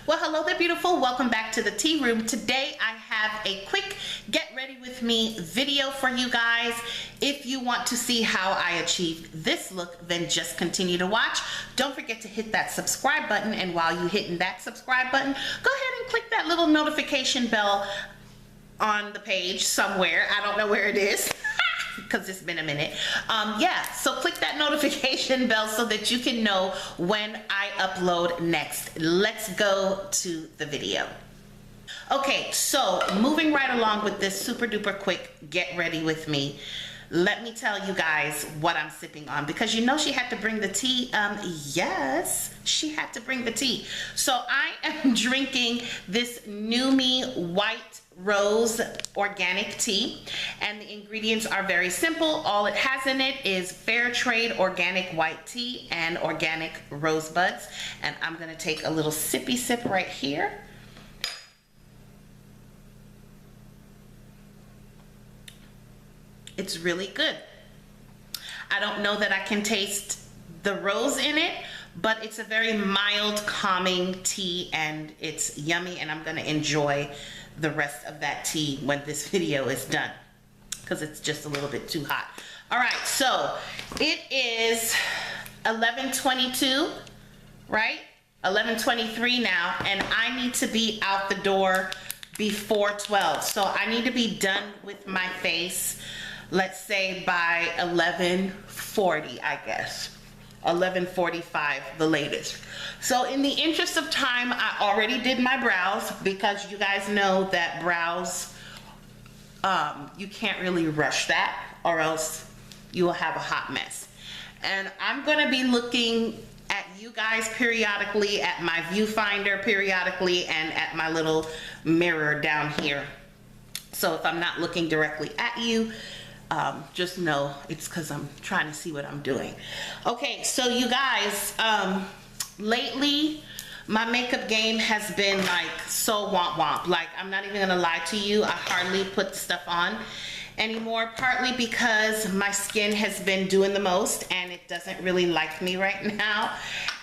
Well, hello there, beautiful. Welcome back to the tea room. Today I have a quick get ready with me video for you guys. If you want to see how I achieved this look, then just continue to watch. Don't forget to hit that subscribe button, and while you're hitting that subscribe button, go ahead and click that little notification bell on the page somewhere. I don't know where it is because it's been a minute. Yeah, so click that notification bell so that you can know when I upload next. Let's go to the video. Okay, so moving right along with this super duper quick get ready with me, let me tell you guys what I'm sipping on, because you know she had to bring the tea. Yes, she had to bring the tea. So I am drinking this Gimmie white rose organic tea, and the ingredients are very simple. All it has in it is fair trade organic white tea and organic rosebuds, and I'm gonna take a little sippy sip right here. It's really good. I don't know that I can taste the rose in it, but it's a very mild, calming tea, and it's yummy, and I'm gonna enjoy the rest of that tea when this video is done, because it's just a little bit too hot. All right, so it is 11:22, right? 11:23 now, and I need to be out the door before 12. So I need to be done with my face, let's say by 11:40, I guess. 11:45, the latest. So in the interest of time, I already did my brows, because you guys know that brows, you can't really rush that, or else you will have a hot mess. And I'm gonna be looking at you guys periodically, at my viewfinder periodically, and at my little mirror down here. So if I'm not looking directly at you, just know it's because I'm trying to see what I'm doing. Okay, so you guys, lately my makeup game has been like so womp. Like, I'm not even gonna lie to you, I hardly put stuff on anymore, partly because my skin has been doing the most and it doesn't really like me right now.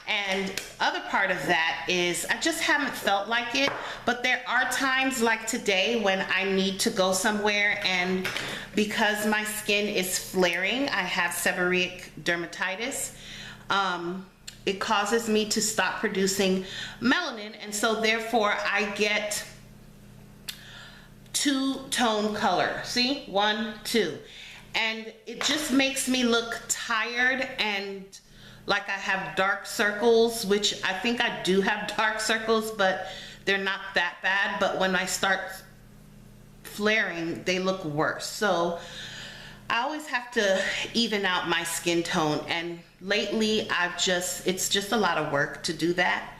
And other part of that is I just haven't felt like it. But there are times like today when I need to go somewhere, and because my skin is flaring, I have seborrheic dermatitis, it causes me to stop producing melanin, and so therefore I get two-tone color. See? 1, 2. And it just makes me look tired and like I have dark circles, which I think I do have dark circles, but they're not that bad. But when I start flaring, they look worse. So I always have to even out my skin tone, and lately it's just a lot of work to do that.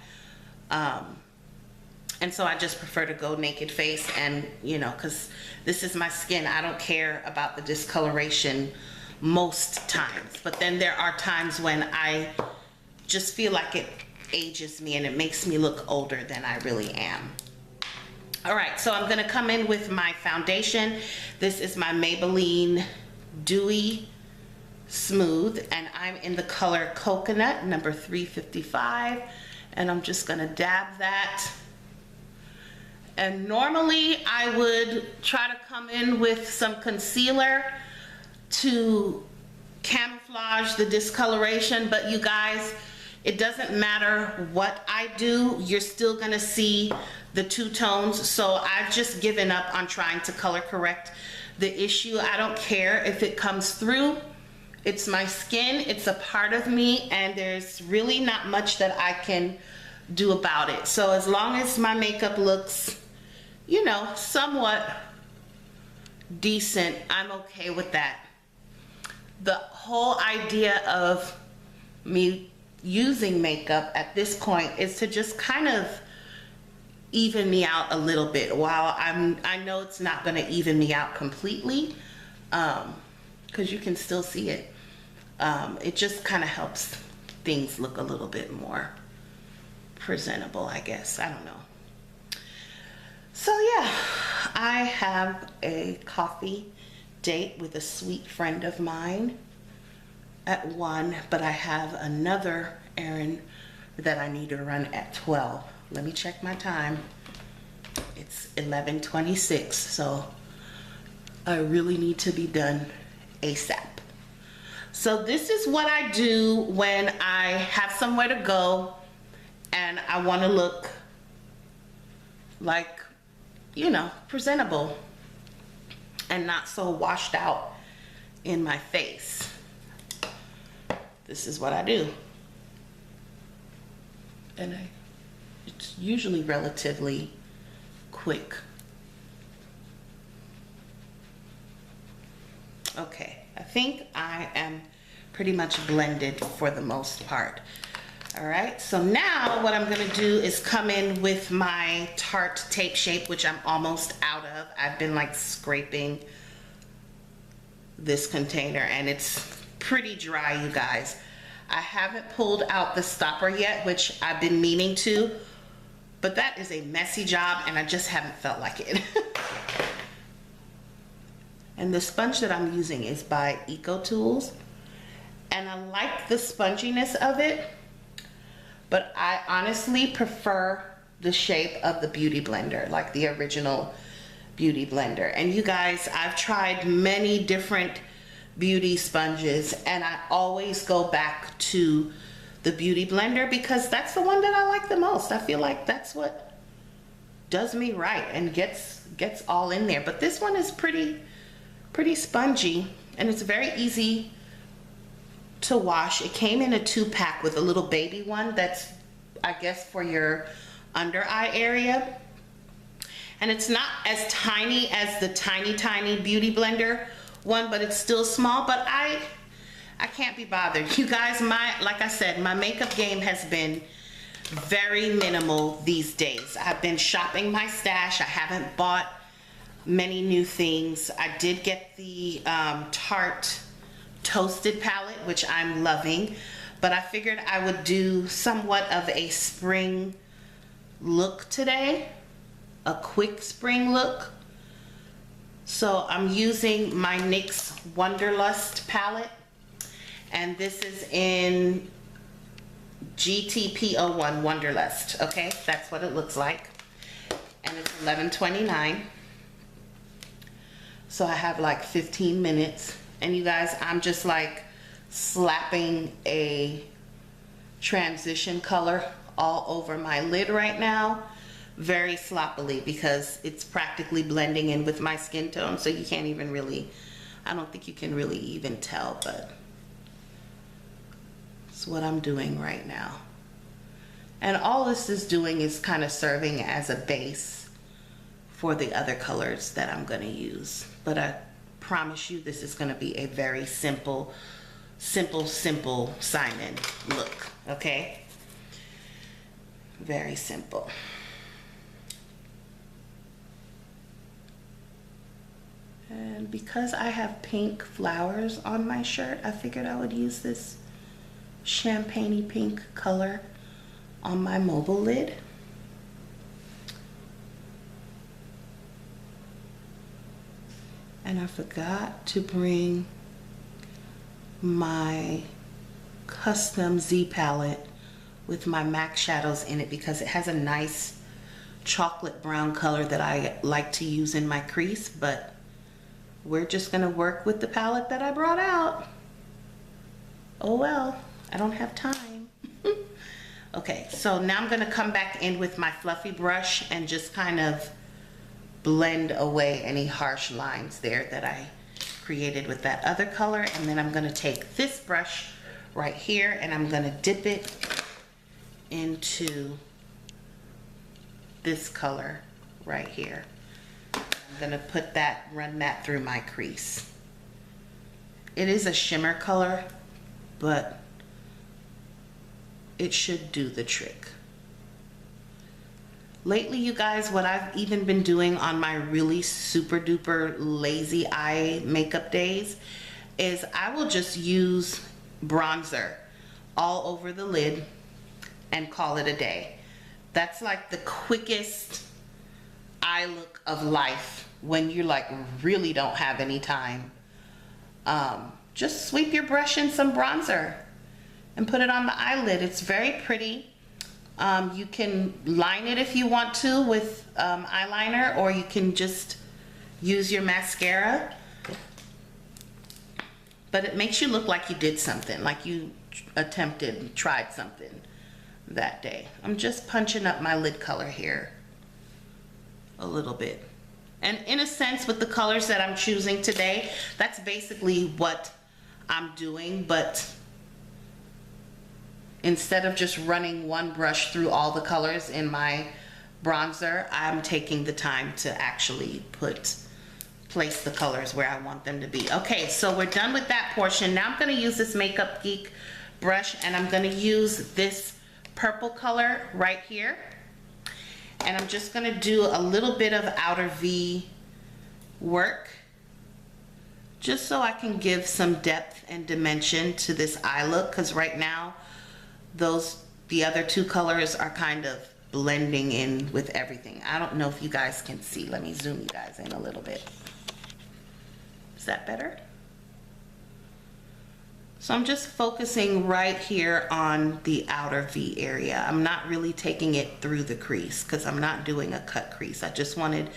And so I just prefer to go naked face, and you know, because this is my skin, I don't care about the discoloration most times. But then there are times when I just feel like it ages me and it makes me look older than I really am. All right, so I'm gonna come in with my foundation. This is my Maybelline Dewy Smooth, and I'm in the color Coconut, number 355, and I'm just gonna dab that. And normally I would try to come in with some concealer to camouflage the discoloration, but you guys, it doesn't matter what I do, you're still gonna see the two tones. So I've just given up on trying to color correct the issue. I don't care if it comes through. It's my skin, it's a part of me, and there's really not much that I can do about it. So as long as my makeup looks, you know, somewhat decent, I'm okay with that. The whole idea of me using makeup at this point is to just kind of even me out a little bit. While I know it's not going to even me out completely, because you can still see it. It just kind of helps things look a little bit more presentable, I guess. I don't know. So yeah, I have a coffee date with a sweet friend of mine at 1, but I have another errand that I need to run at 12. let me check my time. It's 11:26, so I really need to be done ASAP. So this is what I do when I have somewhere to go and I want to look like, you know, presentable and not so washed out in my face. This is what I do. And it's usually relatively quick. Okay, I think I am pretty much blended for the most part. All right, so now what I'm gonna do is come in with my Tarte Tape Shape, which I'm almost out of. I've been like scraping this container and it's pretty dry, you guys. I haven't pulled out the stopper yet, which I've been meaning to, but that is a messy job and I just haven't felt like it. And the sponge that I'm using is by EcoTools, and I like the sponginess of it, but I honestly prefer the shape of the Beauty Blender, like the original Beauty Blender. And you guys, I've tried many different beauty sponges and I always go back to the Beauty Blender because that's the one that I like the most. I feel like that's what does me right and gets all in there. But this one is pretty spongy and it's very easy to wash. It came in a 2-pack with a little baby one that's, I guess, for your under eye area. And it's not as tiny as the tiny Beauty Blender one, but it's still small. But I can't be bothered. You guys, like I said, my makeup game has been very minimal these days. I've been shopping my stash. I haven't bought many new things. I did get the Tarte Toasted palette, which I'm loving, but I figured I would do somewhat of a spring look today, a quick spring look. So I'm using my NYX Wanderlust palette, and this is in GTP01 Wanderlust. Okay, that's what it looks like, and it's $11.29. So I have like 15 minutes. And you guys, I'm just like slapping a transition color all over my lid right now, very sloppily, because it's practically blending in with my skin tone. So you can't even really, I don't think you can really even tell, but it's what I'm doing right now. And all this is doing is kind of serving as a base for the other colors that I'm gonna use. But I promise you this is gonna be a very simple sign-in look, okay? Very simple. And because I have pink flowers on my shirt, I figured I would use this champagne-y pink color on my mobile lid. And I forgot to bring my custom Z palette with my MAC shadows in it because it has a nice chocolate brown color that I like to use in my crease, but we're just gonna work with the palette that I brought out. Oh well, I don't have time. Okay, so now I'm gonna come back in with my fluffy brush and just kind of blend away any harsh lines there that I created with that other color. And then I'm gonna take this brush right here and I'm gonna dip it into this color right here. I'm gonna run that through my crease. It is a shimmer color, but it should do the trick. Lately, you guys, what I've even been doing on my really super duper lazy eye makeup days is I will just use bronzer all over the lid and call it a day. That's like the quickest eye look of life when you like really don't have any time. Just sweep your brush in some bronzer and put it on the eyelid. It's very pretty. You can line it if you want to with eyeliner, or you can just use your mascara. But it makes you look like you did something, like you attempted, tried something that day. I'm just punching up my lid color here a little bit. And in a sense, with the colors that I'm choosing today, that's basically what I'm doing. But instead of just running one brush through all the colors in my bronzer, I'm taking the time to actually place the colors where I want them to be. Okay, so we're done with that portion. Now I'm going to use this Makeup Geek brush, and I'm going to use this purple color right here. And I'm just going to do a little bit of outer V work, just so I can give some depth and dimension to this eye look, because right now the other two colors are kind of blending in with everything. I don't know if you guys can see. Let me zoom you guys in a little bit. Is that better? So I'm just focusing right here on the outer V area. I'm not really taking it through the crease because I'm not doing a cut crease. I just wanted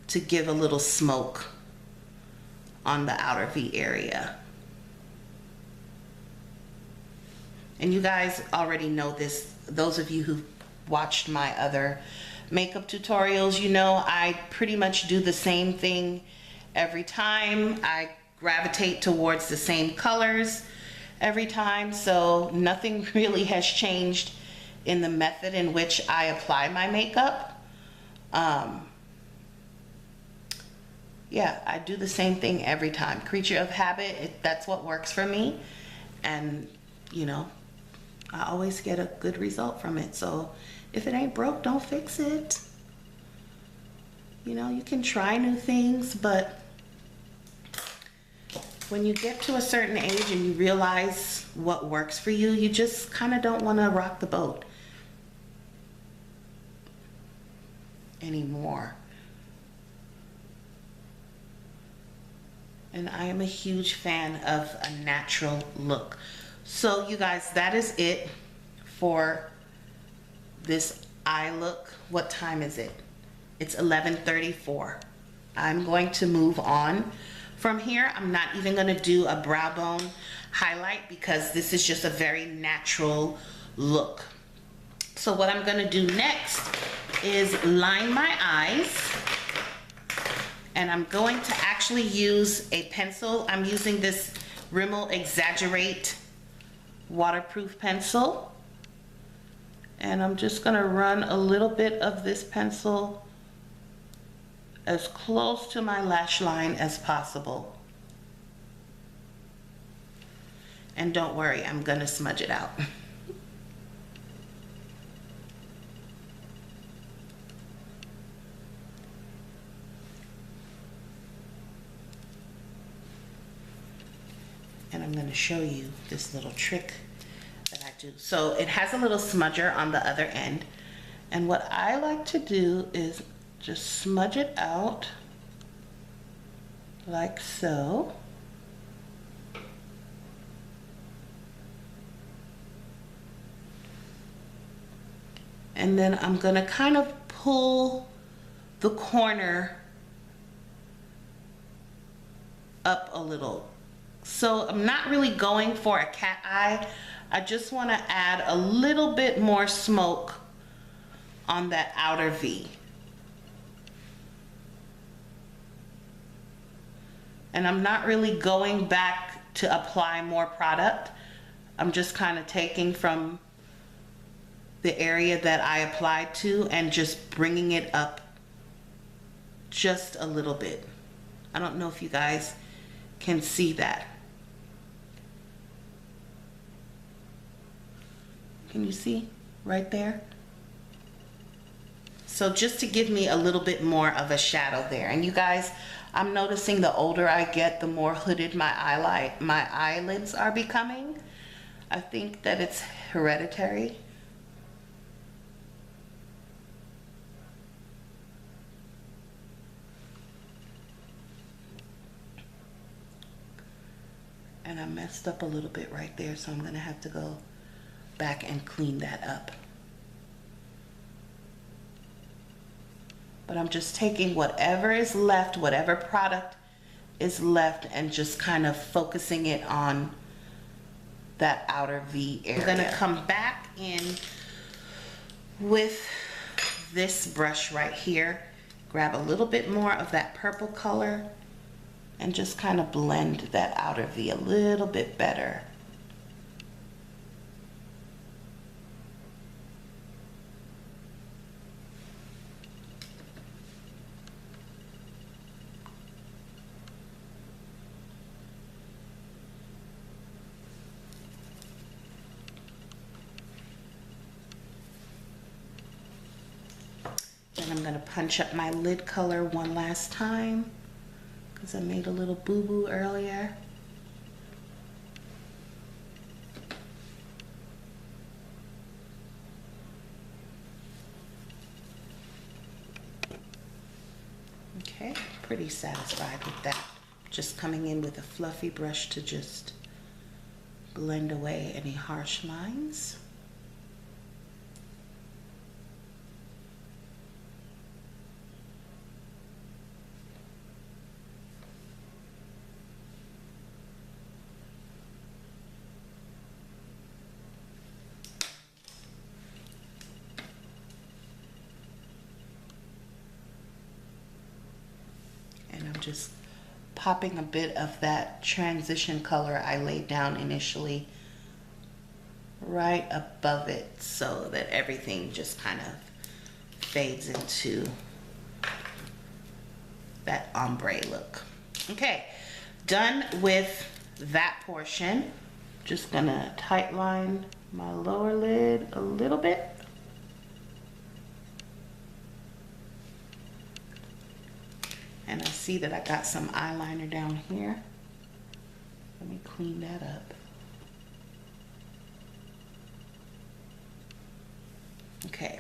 to give a little smoke on the outer V area. And you guys already know this. Those of you who've watched my other makeup tutorials, you know I pretty much do the same thing every time. I gravitate towards the same colors every time, so nothing really has changed in the method in which I apply my makeup. Yeah, I do the same thing every time. Creature of habit, that's what works for me. And, you know, I always get a good result from it. So if it ain't broke, don't fix it. You know, you can try new things, but when you get to a certain age and you realize what works for you, you just kind of don't want to rock the boat anymore. And I am a huge fan of a natural look. So you guys, that is it for this eye look. What time is it? It's 11:34. I'm going to move on from here. I'm not even going to do a brow bone highlight because this is just a very natural look. So what I'm going to do next is line my eyes. And I'm going to actually use a pencil. I'm using this Rimmel Exaggerate waterproof pencil. And I'm just going to run a little bit of this pencil as close to my lash line as possible. And don't worry, I'm going to smudge it out. And I'm going to show you this little trick that I do. So it has a little smudger on the other end. And what I like to do is just smudge it out like so. And then I'm going to kind of pull the corner up a little. So I'm not really going for a cat eye. I just want to add a little bit more smoke on that outer V. And I'm not really going back to apply more product. I'm just kind of taking from the area that I applied to and just bringing it up just a little bit. I don't know if you guys can see that. Can you see right there? So just to give me a little bit more of a shadow there. And you guys, I'm noticing the older I get, the more hooded my eyelids are becoming. I think that it's hereditary. And I messed up a little bit right there, so I'm gonna have to go back and clean that up. but I'm just taking whatever is left, whatever product is left, and just kind of focusing it on that outer V area. I'm gonna come back in with this brush right here, grab a little bit more of that purple color, and just kind of blend that outer V a little bit better. Then I'm gonna punch up my lid color one last time, because I made a little boo-boo earlier. Okay, pretty satisfied with that. Just coming in with a fluffy brush to just blend away any harsh lines. Just popping a bit of that transition color I laid down initially right above it, so that everything just kind of fades into that ombre look. Okay, done with that portion. Just gonna tight line my lower lid a little bit. And I see that I got some eyeliner down here. Let me clean that up. Okay.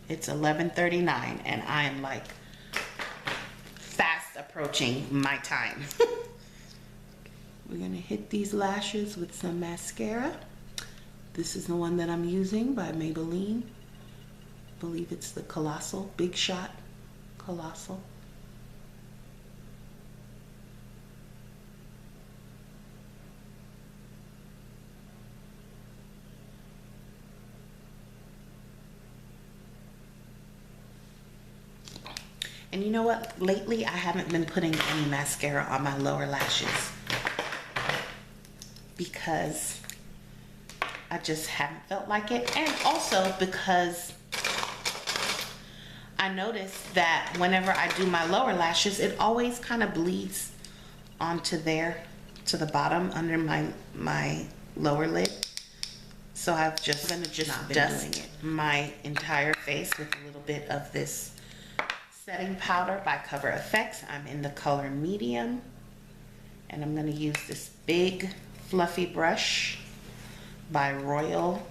It's 11:39 and I am like fast approaching my time. We're gonna hit these lashes with some mascara. This is the one that I'm using by Maybelline. I believe it's the Colossal, Big Shot Colossal. And you know what? Lately, I haven't been putting any mascara on my lower lashes because I just haven't felt like it. And also because I noticed that whenever I do my lower lashes, it always kind of bleeds onto there, to the bottom under my lower lid. So I've just been dusting my entire face with a little bit of this setting powder by Cover FX. I'm in the color medium, and I'm gonna use this big fluffy brush by Royal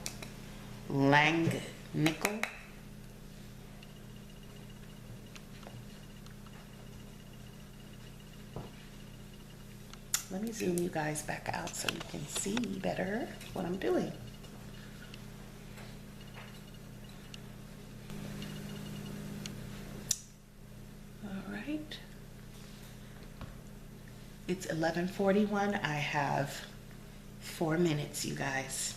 Langnickel. Let me zoom you guys back out so you can see better what I'm doing. All right. It's 11:41. I have 4 minutes, you guys,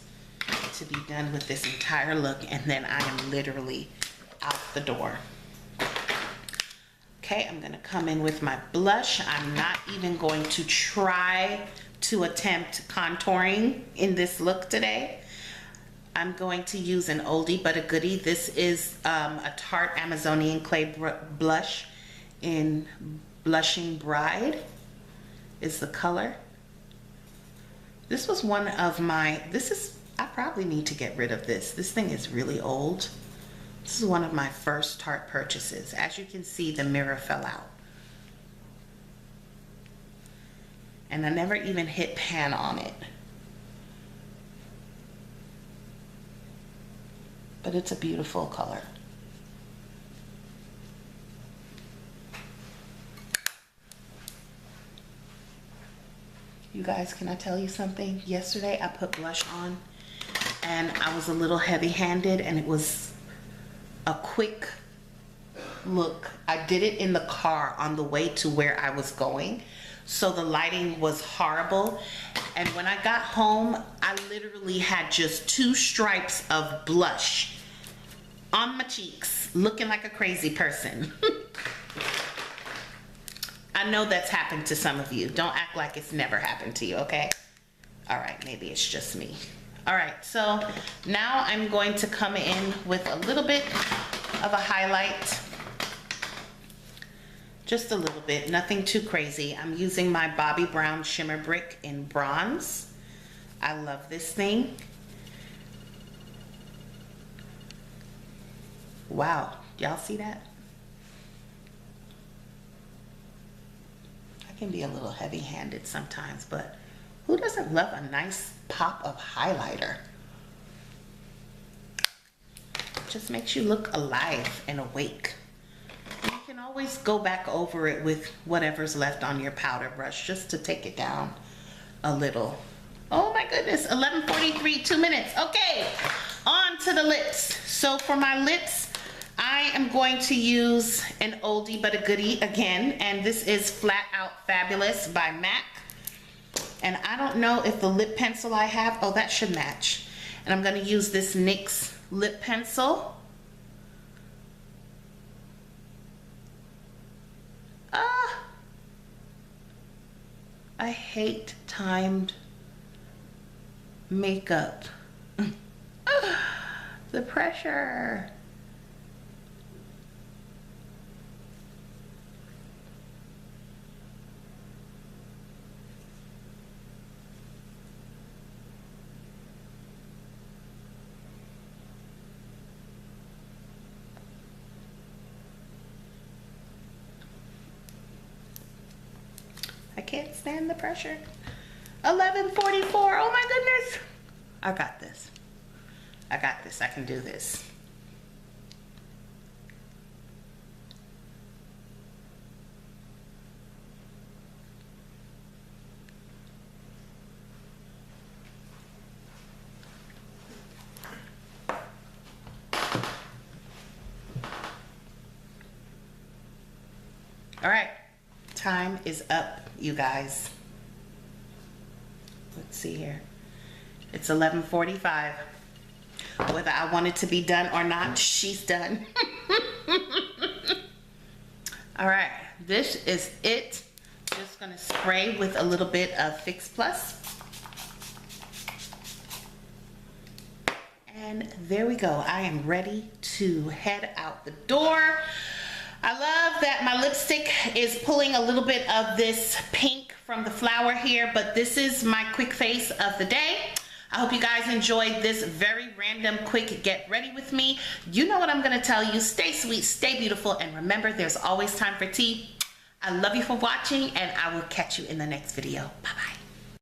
to be done with this entire look, and then I am literally out the door. Okay, I'm gonna come in with my blush. I'm not even going to try to attempt contouring in this look today. I'm going to use an oldie but a goodie. This is a Tarte Amazonian clay blush in Blushing Bride is the color. This was one of my, I probably need to get rid of this. This thing is really old. This is one of my first Tarte purchases. As you can see, the mirror fell out. And I never even hit pan on it. But it's a beautiful color. You guys, can I tell you something? Yesterday I put blush on and I was a little heavy-handed and it was a quick look. I did it in the car on the way to where I was going, so the lighting was horrible. And when I got home, I literally had just 2 stripes of blush on my cheeks, looking like a crazy person. I know that's happened to some of you. Don't act like it's never happened to you, okay? All right, maybe it's just me. All right, so now I'm going to come in with a little bit of a highlight. Just a little bit, nothing too crazy. I'm using my Bobbie Brown Shimmer Brick in bronze. I love this thing. Wow, y'all see that? I can be a little heavy-handed sometimes, but who doesn't love a nice pop of highlighter? Just makes you look alive and awake. And you can always go back over it with whatever's left on your powder brush just to take it down a little. Oh my goodness, 11:43, 2 minutes. Okay, on to the lips. So for my lips, I am going to use an oldie but a goodie again, and this is Flat Out Fabulous by MAC. And I don't know if the lip pencil I have, oh, that should match. And I'm gonna use this NYX lip pencil. I hate timed makeup. The pressure. I can't stand the pressure. 11:44, oh my goodness. I got this. I got this, I can do this. All right, time is up, you guys. Let's see here. It's 11:45. Whether I want it to be done or not, she's done. All right, this is it. Just gonna spray with a little bit of Fix Plus. And there we go. I am ready to head out the door. I love that my lipstick is pulling a little bit of this pink from the flower here, but this is my quick face of the day. I hope you guys enjoyed this very random, quick get ready with me. You know what I'm gonna tell you. Stay sweet, stay beautiful, and remember, there's always time for tea. I love you for watching, and I will catch you in the next video. Bye-bye.